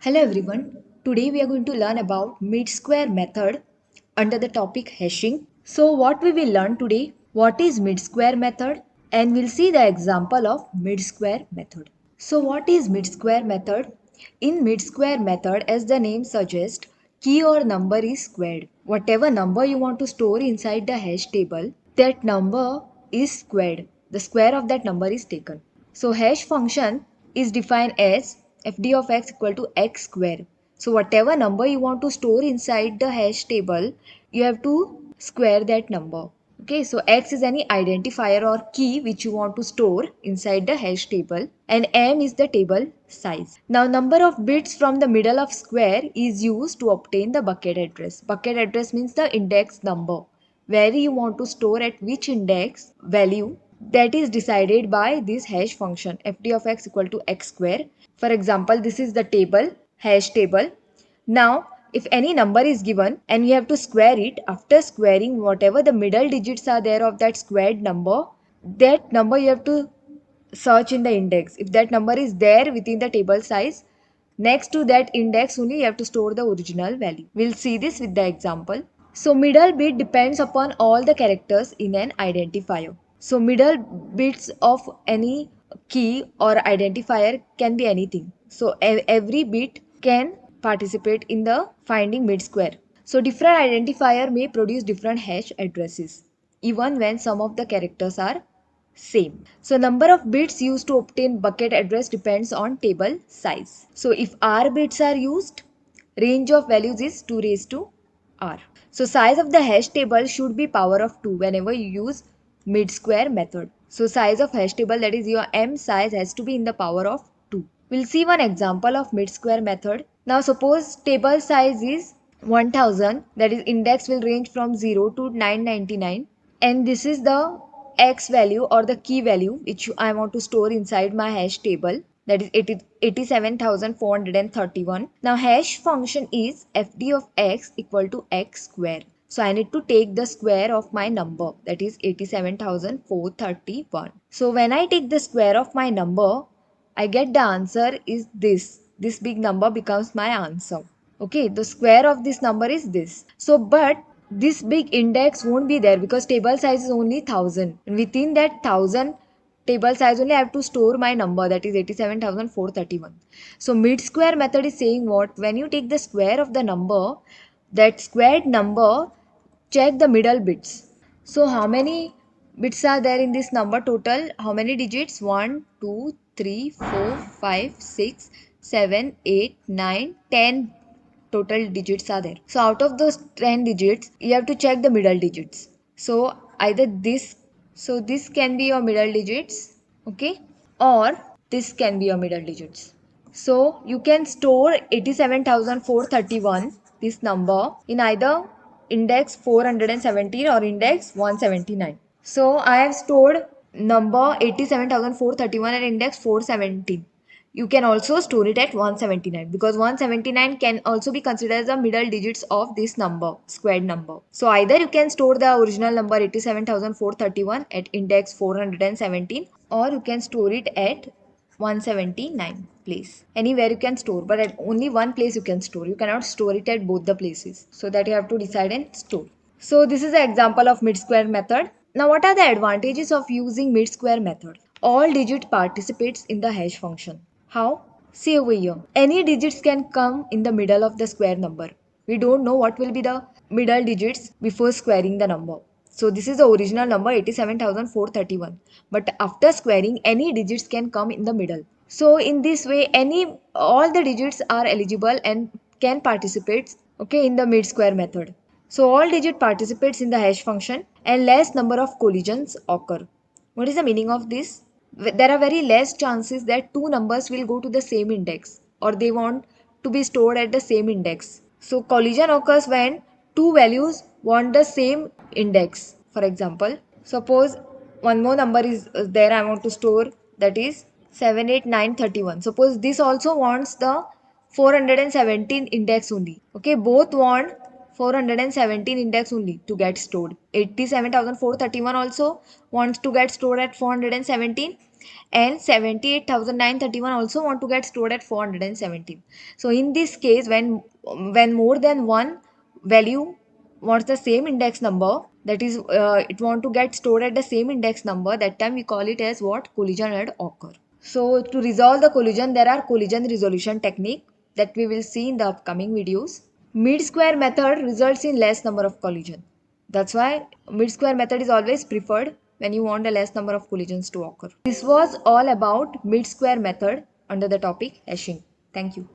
Hello everyone. Today we are going to learn about mid-square method under the topic hashing. So what we will learn today, what is mid-square method, and we'll see the example of mid-square method. So what is mid-square method? In mid-square method, as the name suggests, key or number is squared. Whatever number you want to store inside the hash table, that number is squared. The square of that number is taken. So hash function is defined as fd of x equal to x square. So whatever number you want to store inside the hash table, you have to square that number. Okay, so x is any identifier or key which you want to store inside the hash table, and m is the table size. Now number of bits from the middle of square is used to obtain the bucket address. Bucket address means the index number, where you want to store at which index value, that is decided by this hash function fd of x equal to x square. For example, this is the table, hash table. Now if any number is given and you have to square it, after squaring whatever the middle digits are there of that squared number, that number you have to search in the index. If that number is there within the table size, next to that index only you have to store the original value. We'll see this with the example. So middle bit depends upon all the characters in an identifier. So middle bits of any key or identifier can be anything. So every bit can participate in the finding mid square. So different identifier may produce different hash addresses even when some of the characters are same. So number of bits used to obtain bucket address depends on table size. So if r bits are used, range of values is 2 raised to r. So size of the hash table should be power of 2 whenever you use mid square method. So size of hash table, that is your m size, has to be in the power of 2. We'll see one example of mid square method. Now suppose table size is 1000, that is index will range from 0 to 999, and this is the x value or the key value which I want to store inside my hash table, that is 87,431. Now hash function is fd of x equal to x square. So I need to take the square of my number, that is 87,431. So when I take the square of my number, I get the answer is this. This big number becomes my answer. Okay, the square of this number is this. So but this big index won't be there because table size is only 1000. And within that 1000 table size only I have to store my number, that is 87,431. So mid square method is saying what? When you take the square of the number, that squared number, check the middle bits. So how many bits are there in this number total? How many digits? 1, 2, 3, 4, 5, 6, 7, 8, 9, 10 total digits are there. So out of those 10 digits, you have to check the middle digits. So either this, so this can be your middle digits, okay, or this can be your middle digits. So you can store 87,431, this number, in either index 417 or index 179. So I have stored number 87,431 and index 417. You can also store it at 179 because 179 can also be considered as the middle digits of this number, squared number. So either you can store the original number 87,431 at index 417, or you can store it at 179 place. Anywhere you can store, but at only one place you can store. You cannot store it at both the places. So that you have to decide and store. So this is an example of mid-square method. Now what are the advantages of using mid-square method? All digit participates in the hash function. How? See over here. Any digits can come in the middle of the square number. We don't know what will be the middle digits before squaring the number. So this is the original number 87,431. But after squaring, any digits can come in the middle. So in this way, all the digits are eligible and can participate, okay, in the mid square method. So all digit participates in the hash function and less number of collisions occur. What is the meaning of this? There are very less chances that two numbers will go to the same index or they want to be stored at the same index. So collision occurs when two values want the same index. For example, suppose one more number is there I want to store, that is 78931. Suppose this also wants the 417 index only. Okay, both want 417 index only to get stored. 87,431 also wants to get stored at 417, and 78,931 also want to get stored at 417. So in this case, when more than one value wants the same index number, that is it want to get stored at the same index number, that time we call it as what? Collision had occur. So to resolve the collision, there are collision resolution technique that we will see in the upcoming videos. Mid-square method results in less number of collision. That's why mid-square method is always preferred when you want a less number of collisions to occur. This was all about mid-square method under the topic hashing. Thank you.